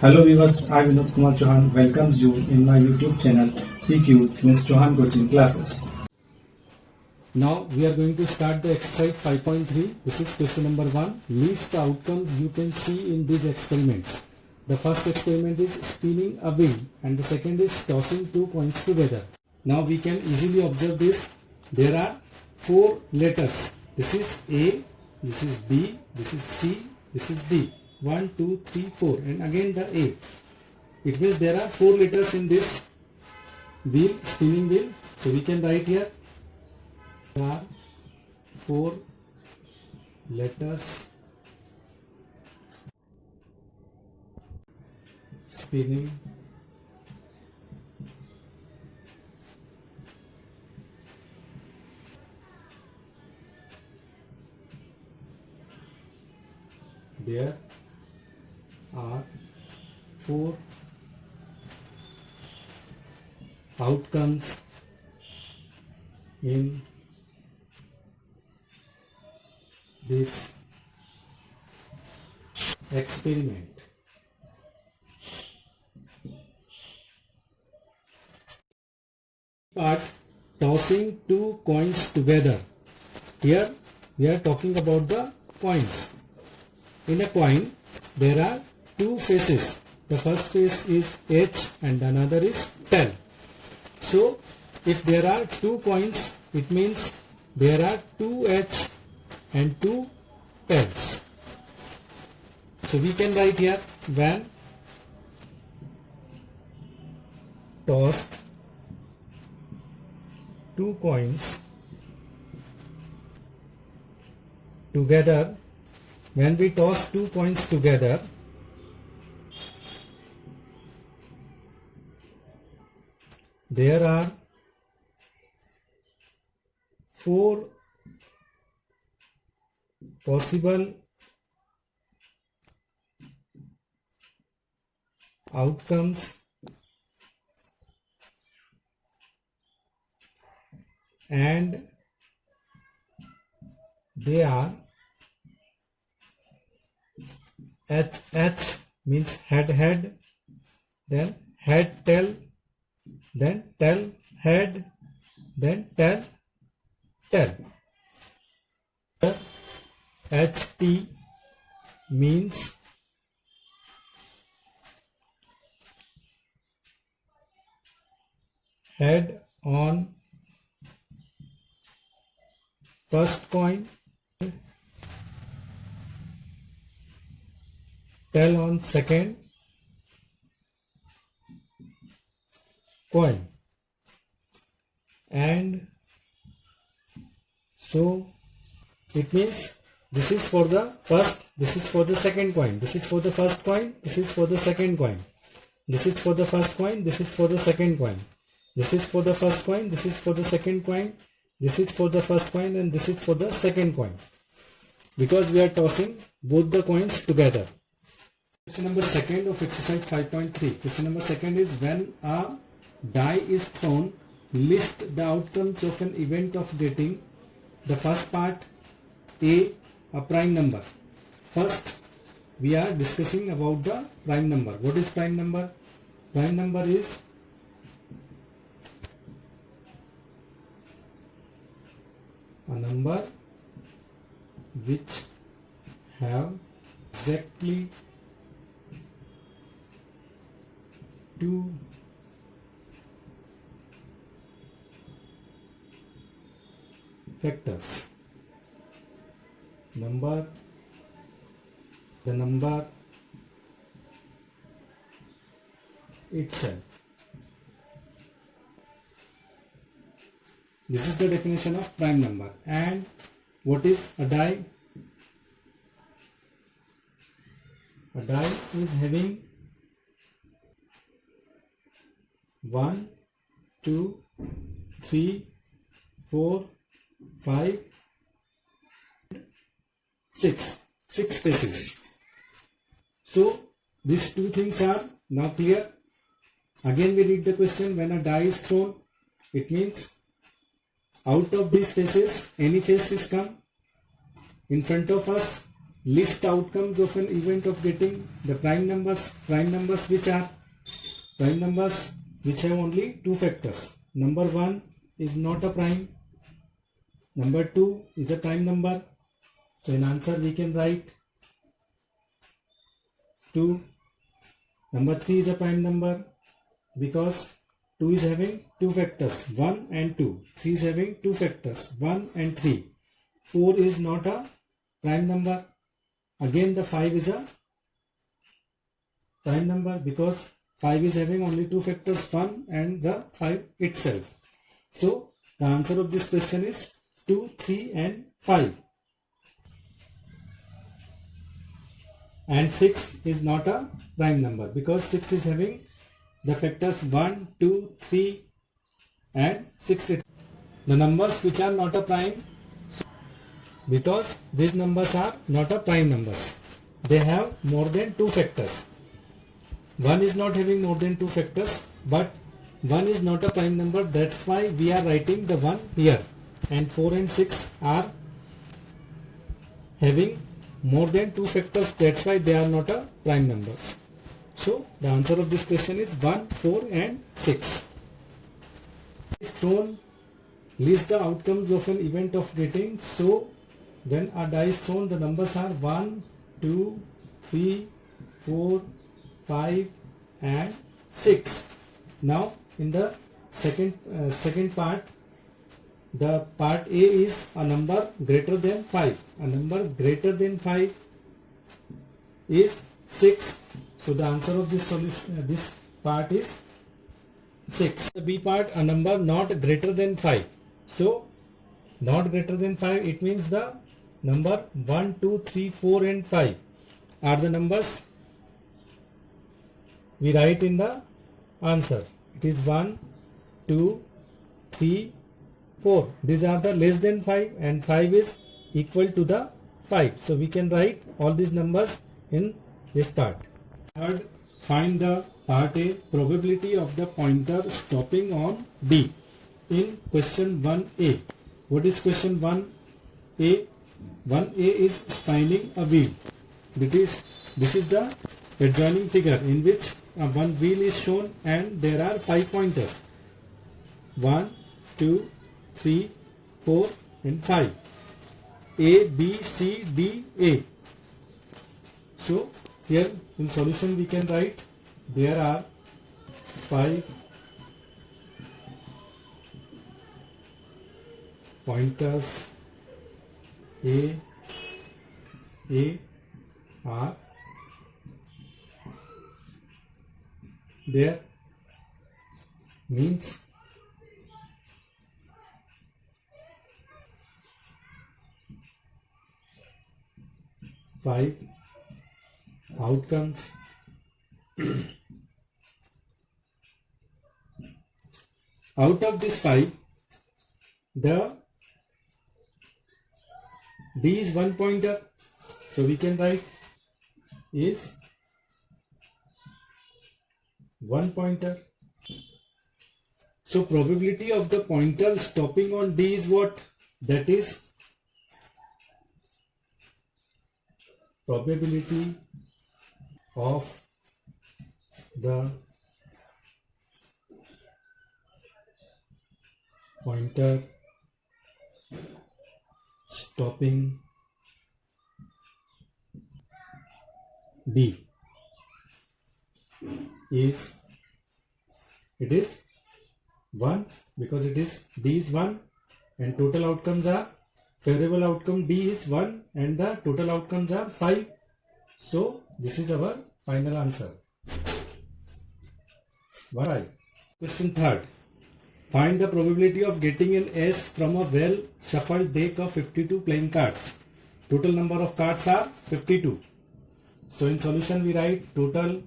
Hello viewers, I Vinod Kumar Chauhan welcomes you in my YouTube channel CQ means Chauhan Coaching Classes. Now we are going to start the exercise 5.3. This is question number 1. List the outcomes you can see in these experiments. The first experiment is spinning a wheel and the second is tossing two coins together. Now we can easily observe this. There are 4 letters. This is A, this is B, this is C, this is D. 1, 2, 3, 4 and again the A. It means there are 4 letters in this wheel, spinning wheel. So we can write here there are 4 letters spinning there are 4 outcomes in this experiment. Part tossing 2 coins together. Here we are talking about the coins. In a coin there are 2 faces. The first face is H and another is tail. So if there are 2 coins, it means there are 2 H and 2 tails. So we can write here when tossed 2 coins together, when we toss 2 coins together, there are 4 possible outcomes and they are H means head, then head tail, then tail head, then tail. HT means head on first coin, tail on second coin, and so it means this is for the first, this is for the second coin, this is for the first coin, this is for the second coin, this is for the first coin, this is for the second coin, this is for the first coin, this is for the second coin, this is for the first coin, and this is for the second coin, because we are tossing both the coins together. Question number 2 of exercise 5.3. Question number 2 is when a die is thrown, list the outcomes of an event of getting the first part A, a prime number. First we are discussing about the prime number. What is prime number? Prime number is a number which have exactly 2 factors. The number itself. This is the definition of prime number. And what is a die? A die is having 1, 2, 3, 4, 5, 6 faces. So these 2 things are now clear. Again we read the question. When a die is thrown, it means out of these faces any face is come in front of us, list the outcomes of an event of getting the prime numbers which are prime numbers which have only two factors. Number 1 is not a prime, number 2 is a prime number, so in answer we can write 2. Number 3 is a prime number because 2 is having two factors 1 and 2, 3 is having two factors 1 and 3. 4 is not a prime number. Again the 5 is a prime number because 5 is having only two factors 1 and the 5 itself. So the answer of this question is 2, 3 and 5. And 6 is not a prime number because 6 is having the factors 1, 2, 3 and 6. The numbers which are not a prime, because these numbers are not a prime numbers. They have more than two factors. 1 is not having more than two factors, but 1 is not a prime number, that's why we are writing the 1 here. And 4 and 6 are having more than two factors, that's why they are not a prime numbers. So the answer of this question is 1, 4 and 6. Shown, list the outcomes of an event of getting. So when a die is thrown, the numbers are 1, 2, 3, 4, 5 and 6. Now in the second part, the part A is a number greater than 5. A number greater than 5 is 6. So the answer of this solution, this part is 6. The B part, a number not greater than 5. So not greater than 5, it means the number 1, 2, 3, 4 and 5 are the numbers we write in the answer. It is 1, 2, 3, 4. These are the less than 5 and 5 is equal to the 5. So we can write all these numbers in this part. Third, find the part A, probability of the pointer stopping on D in question 1A. What is question 1A? 1A is spinning a wheel. This is the adjoining figure in which one wheel is shown and there are 5 pointers. 1, 2, 3, 4 and 5. A, B, C, D, A. So here in solution we can write there are 5 pointers A are there, means five outcomes. Out of this 5, the D is one pointer, so we can write is one pointer. So probability of the pointer stopping on D is what? That is probability of the pointer stopping D is, it is 1 because it is D is 1 and total outcomes are, favorable outcome D is 1 and the total outcomes are 5. So this is our final answer. Why? Question 3rd. Find the probability of getting an S from a well shuffled deck of 52 playing cards. Total number of cards are 52. So in solution we write total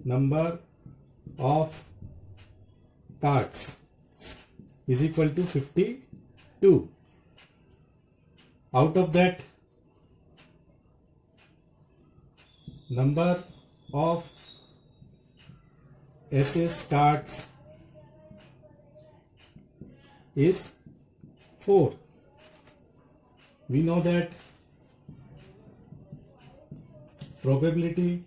number of cards is equal to 52. Out of that, number of SS cards is 4. We know that probability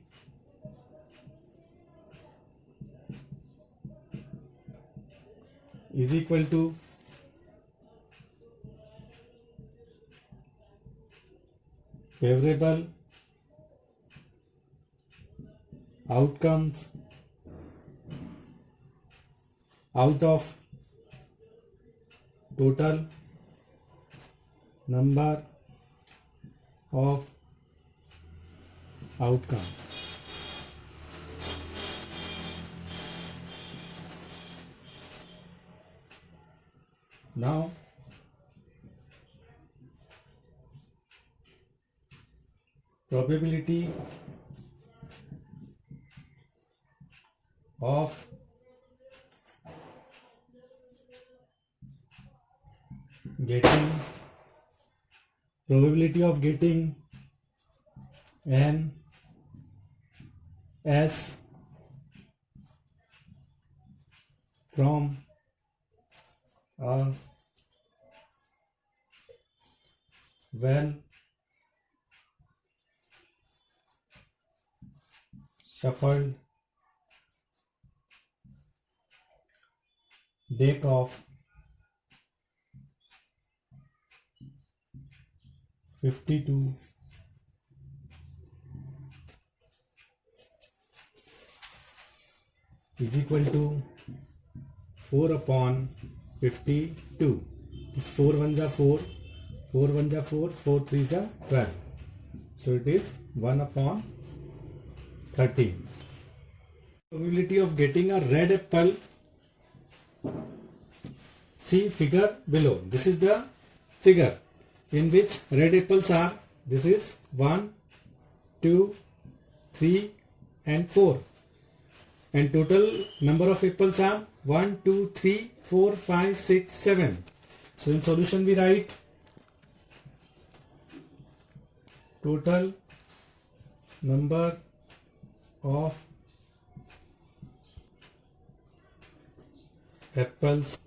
is equal to favorable outcomes out of total number of outcomes. Now probability of getting an S from a well shuffled deck of 52 is equal to 4 upon 52. 4 1s are 4, 4 1s are 4, 4 3s are 12. So it is 1 upon 13. Probability of getting a red apple. See figure below. This is the figure in which red apples are. This is 1, 2, 3 and 4. And total number of apples are 1, 2, 3, 4, 5, 6, 7. So in solution we write total number of apples,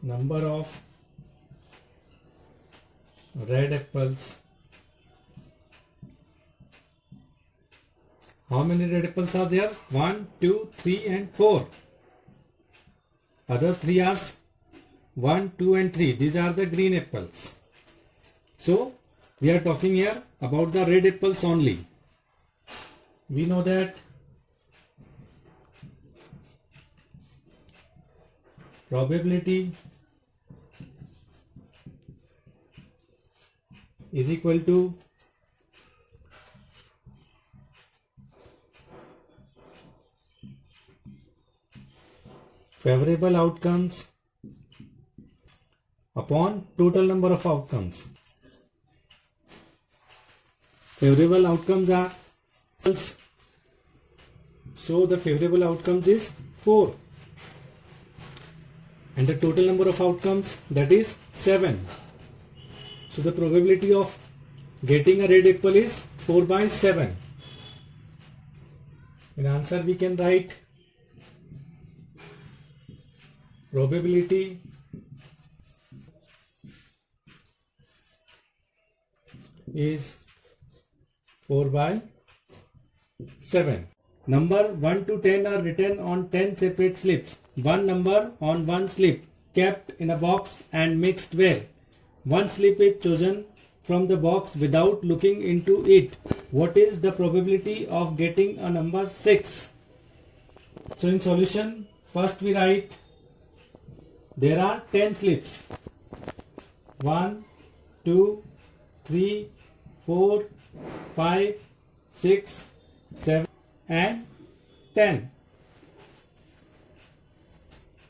number of red apples. How many red apples are there? 1, 2, 3 and 4. Other 3 are 1, 2 and 3. These are the green apples. So we are talking here about the red apples only. We know that probability is equal to favorable outcomes upon total number of outcomes. Favorable outcomes are, so the favorable outcomes is 4 and the total number of outcomes, that is 7. So the probability of getting a red apple is 4 by 7. In answer we can write probability is 4 by 7. Number 1 to 10 are written on 10 separate slips. One number on one slip kept in a box and mixed well. One slip is chosen from the box without looking into it. What is the probability of getting a number 6? So in solution, first we write there are 10 slips. 1, 2, 3, 4, 5, 6, 7 and 10.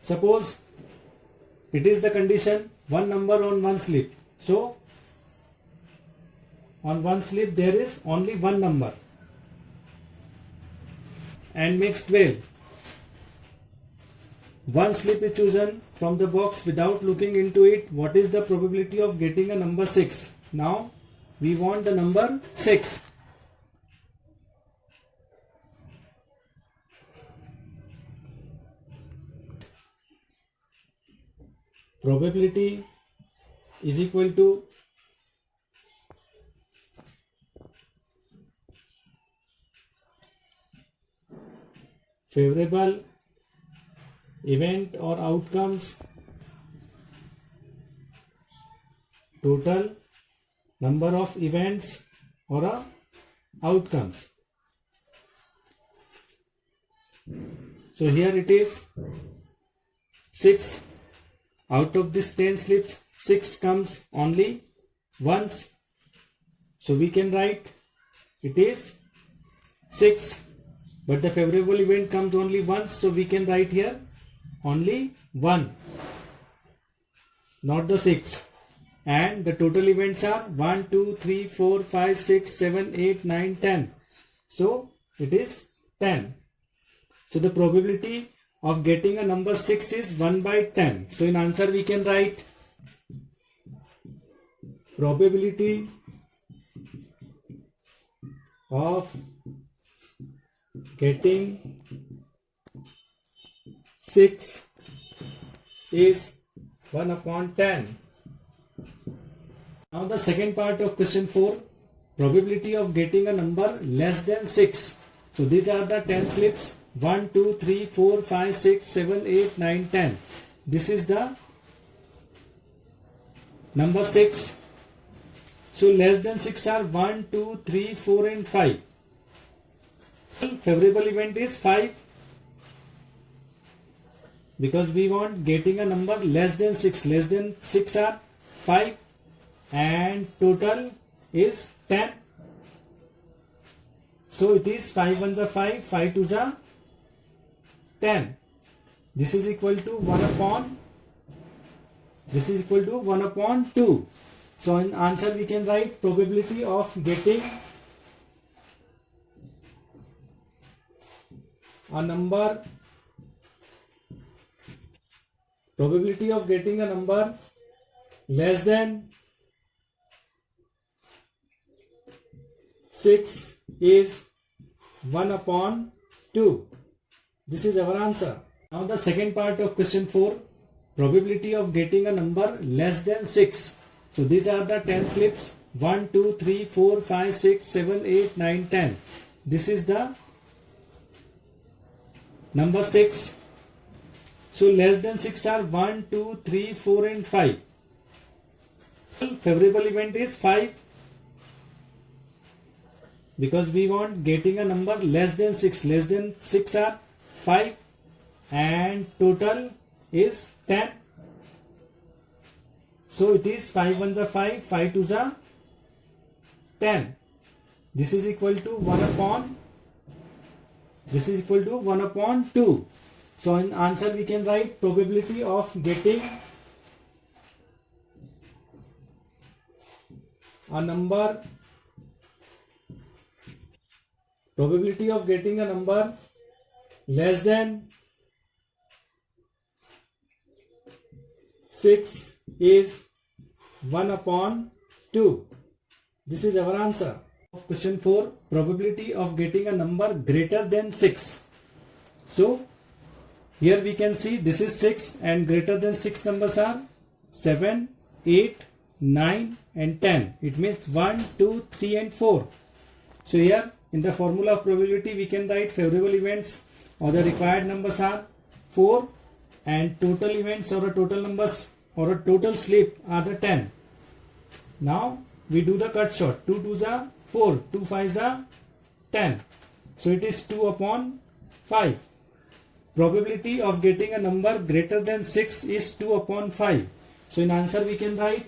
Suppose it is the condition one number on one slip. So on one slip there is only one number and mixed well. One slip is chosen from the box without looking into it. What is the probability of getting a number 6? Now we want the number 6. Probability is equal to favorable event or outcomes, total number of events or outcomes. So here it is 6. Out of this 10 slips, 6 comes only once. So we can write it is 6. But the favorable event comes only once. So we can write here only 1. Not the 6. And the total events are 1, 2, 3, 4, 5, 6, 7, 8, 9, 10. So it is 10. So the probability of getting a number 6 is 1 by 10. So in answer we can write probability of getting 6 is 1 upon 10. Now the second part of question 4, probability of getting a number less than 6. So these are the 10 slips, 1, 2, 3, 4, 5, 6, 7, 8, 9, 10. This is the number 6. So less than 6 are 1, 2, 3, 4 and 5. Favorable event is 5 because we want getting a number less than 6. Less than 6 are 5 and total is 10. So it is 5 ones are 5, 5 twos are 10. This is equal to 1 upon 2. So in answer we can write probability of getting a number less than 6 is 1 upon 2. This is our answer. Now the second part of question 4, probability of getting a number less than 6. So these are the 10 slips, 1, 2, 3, 4, 5, 6, 7, 8, 9, 10. This is the number 6. So less than 6 are 1, 2, 3, 4 and 5. Favorable event is 5 because we want getting a number less than 6. Less than 6 are 5 and total is 10. So it is 5 ones are 5, 5 twos are 10. This is equal to 1 upon 2. So in answer we can write probability of getting a number less than 6 is 1 upon 2. This is our answer. Question 4, probability of getting a number greater than 6. So here we can see this is 6 and greater than 6 numbers are 7, 8, 9 and 10. It means 1, 2, 3 and 4. So here in the formula of probability we can write favorable events or the required numbers are 4 and total events or total numbers or a total slip are the 10. Now we do the cut short. 2 twos are 4, 2 fives are 10. So it is 2 upon 5. Probability of getting a number greater than 6 is 2 upon 5. So in answer we can write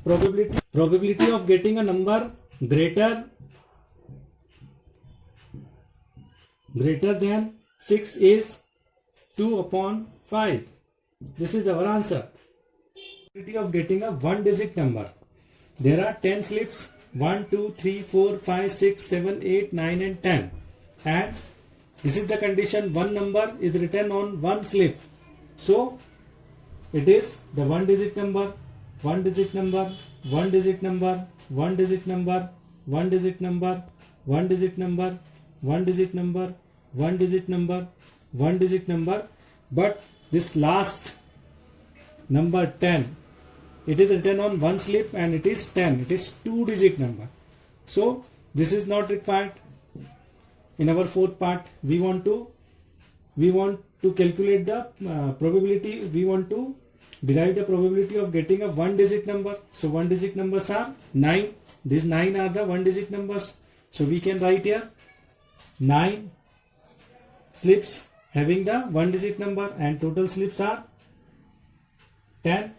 probability of getting a number greater than 6 is 2 upon 5. This is our answer. Probability of getting a one digit number. There are 10 slips, 1, 2, 3, 4, 5, 6, 7, 8, 9 and 10. And this is the condition, one number is written on one slip. So it is the one digit number, one digit number, one digit number, one digit number, one digit number, one digit number, one digit number, one digit number, one digit number. But this last number 10, it is written on one slip and it is 10. It is 2 digit number. So this is not required. In our fourth part, we want to we want to calculate the probability, we want to derive the probability of getting a one digit number. So one digit numbers are 9. These 9 are the one digit numbers. So we can write here 9 slips having the one digit number and total slips are 10.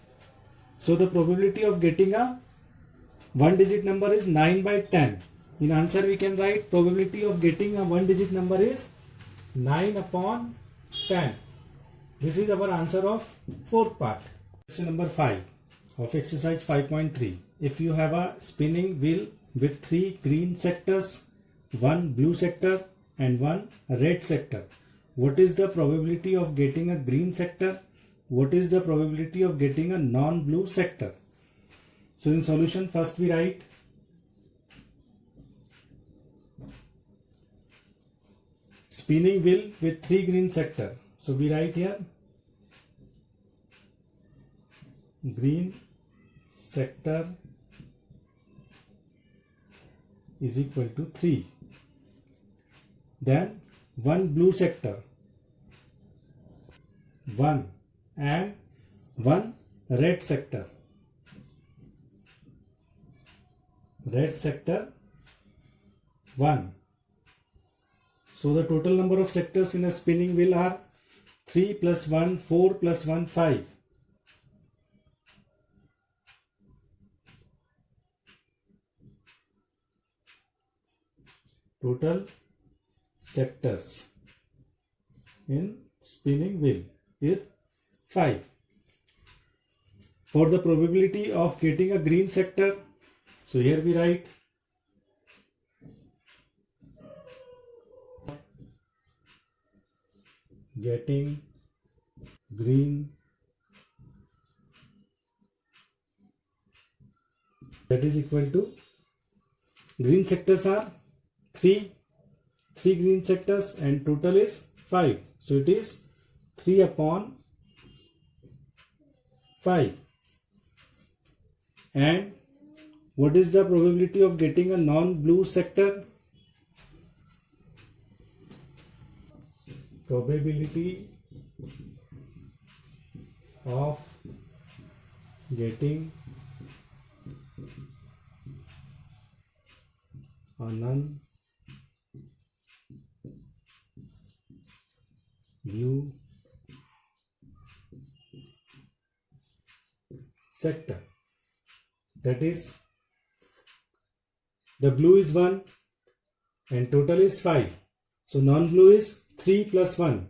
So the probability of getting a one digit number is 9 by 10. In answer we can write probability of getting a one digit number is 9 upon 10. This is our answer of fourth part. Question number 5 of exercise 5.3. If you have a spinning wheel with 3 green sectors, 1 blue sector and 1 red sector, what is the probability of getting a green sector? What is the probability of getting a non-blue sector? So in solution, first we write spinning wheel with 3 green sector. So we write here green sector is equal to 3. Then 1 blue sector, 1 and 1 red sector. Red sector 1. So the total number of sectors in a spinning wheel are 3 plus 1, 4 plus 1, 5. Total sectors in spinning wheel is 5. For the probability of getting a green sector, so here we write getting green, that is equal to green sectors are 3 green sectors and total is 5. So it is 3 upon 5. And what is the probability of getting a non-blue sector? Probability of getting a non-blue sector, that is the blue is 1 and total is 5. So non-blue is 3 plus 1.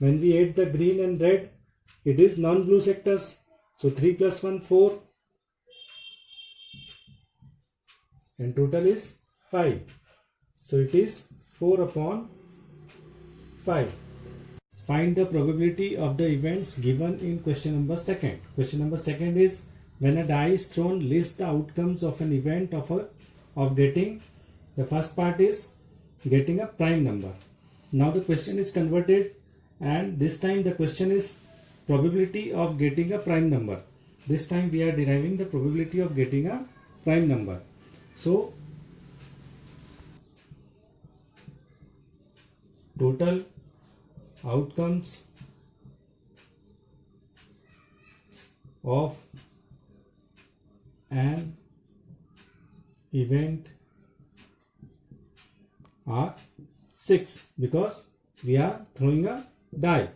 When we add the green and red, it is non-blue sectors. So 3 plus 1, 4 and total is 5. So it is 4 upon 5. Find the probability of the events given in question number 2. Question number 2 is when a die is thrown, list the outcomes of an event of getting, the first part is getting a prime number. Now the question is converted and this time the question is probability of getting a prime number. This time we are deriving the probability of getting a prime number. So total outcomes of an event are 6 because we are throwing a die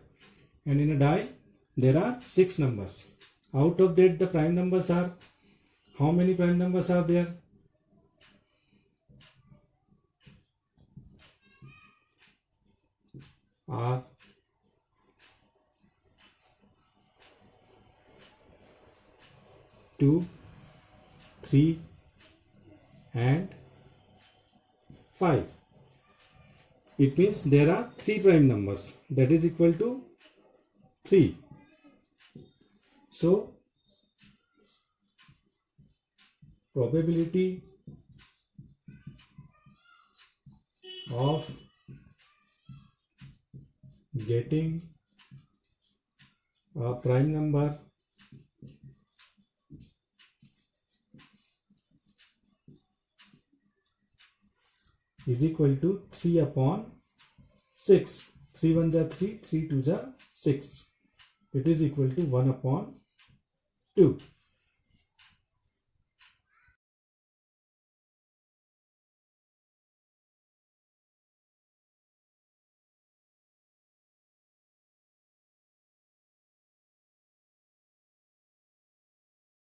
and in a die there are 6 numbers. Out of that the prime numbers are, how many prime numbers are there? Are 2, 3 and 5. It means there are 3 prime numbers, that is equal to 3. So probability of getting a prime number is equal to 3 upon 6. 3 1 are 3, 3 2 are 6. It is equal to 1 upon 2.